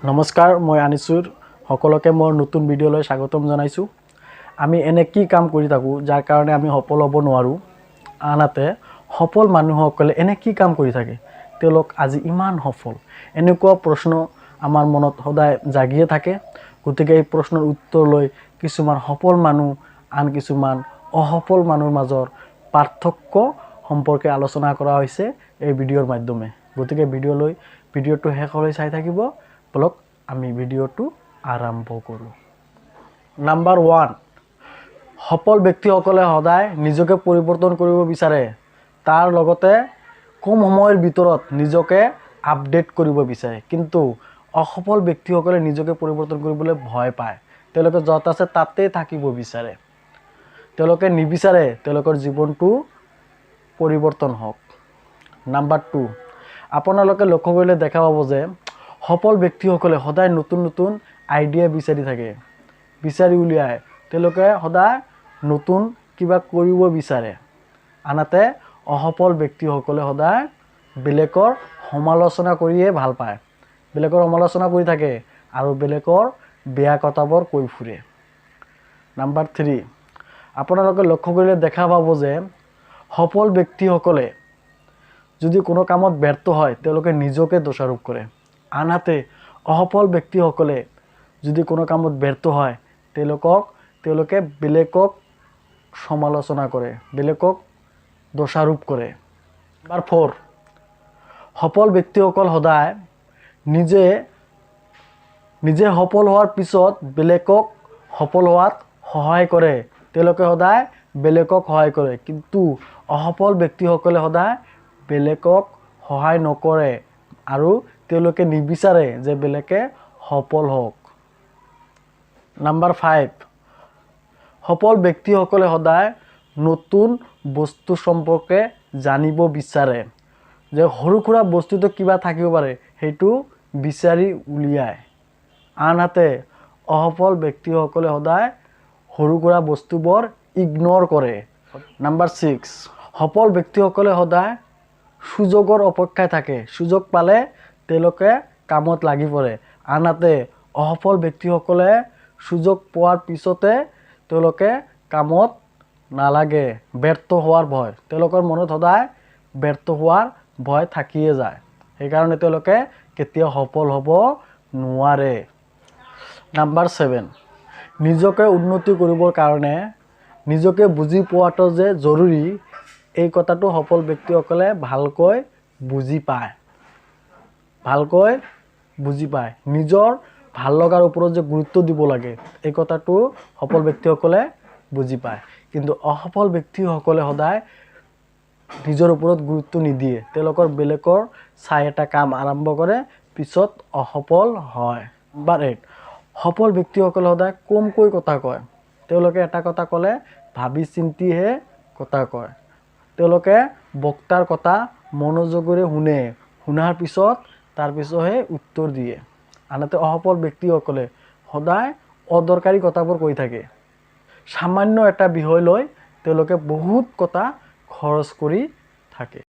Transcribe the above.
নমস্কাৰ, মই আনিছুৰ সকলোকে মোৰ নতুন ভিডিঅ'লৈ স্বাগতম জনাইছোঁ। আমি এনে কি কাম কৰি থাকোঁ যাৰ কাৰণে আমি সফল হ'ব নোৱাৰোঁ, আনহাতে সফল মানুহসকলে এনে কি কাম কৰি থাকে তেওঁলোক আজি ইমান সফল, এনেকুৱা প্ৰশ্ন আমাৰ মনত সদায় জাগিয়ে থাকে। গতিকে এই প্ৰশ্নৰ উত্তৰ লৈ কিছুমান সফল মানুহ আন কিছুমান অসফল মানুহৰ মাজৰ পাৰ্থক্য সম্পৰ্কে আলোচনা কৰা হৈছে এই ভিডিঅ'ৰ মাধ্যমে। গতিকে ভিডিঅ'টো শেষলৈ চাই থাকিব। বলক আমি ভিডিঅ'টো আৰম্ভ কৰোঁ। নাম্বাৰ 1, সফল ব্যক্তিসকলে সদায় নিজকে পৰিৱৰ্তন কৰিব বিচাৰে, তাৰ লগতে কম সময়ৰ ভিতৰত নিজকে আপডেট কৰিব বিচাৰে। কিন্তু অসফল ব্যক্তিসকলে নিজকে পৰিৱৰ্তন কৰিবলৈ ভয় পায়। তেওঁলোকে য'ত আছে তাতেই থাকিব বিচাৰে। তেওঁলোকে নিবিচাৰে তেওঁলোকৰ জীৱনটো পৰিৱৰ্তন হওক। নাম্বাৰ 2, আপোনালোকে লক্ষ্য কৰিলে দেখা পাব যে সফল ব্যক্তিসকলে সদায় নতুন নতুন আইডিয়া বিচাৰি উলিয়ায়। তেওঁলোকে সদায় নতুন কিবা কৰিব বিচাৰে। আনহাতে অসফল ব্যক্তিসকলে সদায় বেলেগৰ সমালোচনা কৰিয়ে ভাল পায়। বেলেগৰ সমালোচনা কৰি থাকে আৰু বেলেগৰ বেয়া কথাবোৰ কৈ ফুৰে। নাম্বাৰ 3, আপোনালোকে লক্ষ্য কৰিলে দেখা পাব যে সফল ব্যক্তিসকলে যদি কোনো কামত ব্যৰ্থ হয় তেওঁলোকে নিজকে দোষাৰোপ কৰে। আনহাতে অসফল ব্যক্তিসকলে যদি কোনো কামত ব্যৰ্থ হয় তেওঁলোকে বেলেগক সমালোচনা কৰে, বেলেগক দোষাৰোপ কৰে। নাম্বাৰ 4, সফল ব্যক্তিসকল সদায় নিজে সফল হোৱাৰ পিছত বেলেগক সফল হোৱাত সহায় কৰে। তেওঁলোকে সদায় বেলেগক সহায় কৰে। কিন্তু অসফল ব্যক্তিসকলে সদায় বেলেগক সহায় নকৰে আৰু তেওঁলোকে নিবিচাৰে যে বেলেগে সফল হওক। নাম্বাৰ 5, সফল ব্যক্তিসকলে সদায় নতুন বস্তু সম্পৰ্কে জানিব বিচাৰে। যে সৰু সুৰা বস্তুটো কিবা থাকিব পাৰে সেইটো বিচাৰি উলিয়ায়। আনহাতে অসফল ব্যক্তিসকলে সদায় সৰু সুৰা বস্তুবোৰ ইগনৰ কৰে। নাম্বাৰ 6, সফল ব্যক্তিসকলে সদায় সুযোগৰ অপেক্ষায় থাকে। সুযোগ পালে তেওঁলোকে কামত লাগি পৰে। আনহাতে অসফল ব্যক্তিসকলে সুযোগ পোৱাৰ পিছতে তেওঁলোকে কামত নালাগে, ব্যৰ্থ হোৱাৰ ভয়। তেওঁলোকৰ মনত সদায় ব্যৰ্থ হোৱাৰ ভয় থাকিয়ে যায়। সেইকাৰণে তেওঁলোকে কেতিয়াও সফল হ'ব নোৱাৰে। নাম্বাৰ 7, নিজকে উন্নতি কৰিবৰ কাৰণে নিজকে বুজি পোৱাটো যে জৰুৰী, এই কথাটো সফল ব্যক্তিসকলে ভালকৈ বুজি পায়। নিজৰ ভাল লগাৰ ওপৰত যে গুৰুত্ব দিব লাগে এই কথাটো সফল ব্যক্তিসকলে বুজি পায়। কিন্তু অসফল ব্যক্তিসকলে সদায় নিজৰ ওপৰত গুৰুত্ব নিদিয়ে। তেওঁলোকৰ বেলেগৰ চাই এটা কাম আৰম্ভ কৰে, পিছত অসফল হয়। নাম্বাৰ 8, সফল ব্যক্তিসকলে সদায় কমকৈ কথা কয়। তেওঁলোকে এটা কথা ক'লে ভাবি চিন্তিহে কথা কয়। তেওঁলোকে বক্তাৰ কথা মনোযোগেৰে শুনে, শুনাৰ পিছত তাৰপিছতহে উত্তৰ দিয়ে। আনহাতে অসফল ব্যক্তিসকলে সদায় অদৰকাৰী কথাবোৰ কৈ থাকে। সামান্য এটা বিষয় লৈ তেওঁলোকে বহুত কথা খৰচ কৰি থাকে।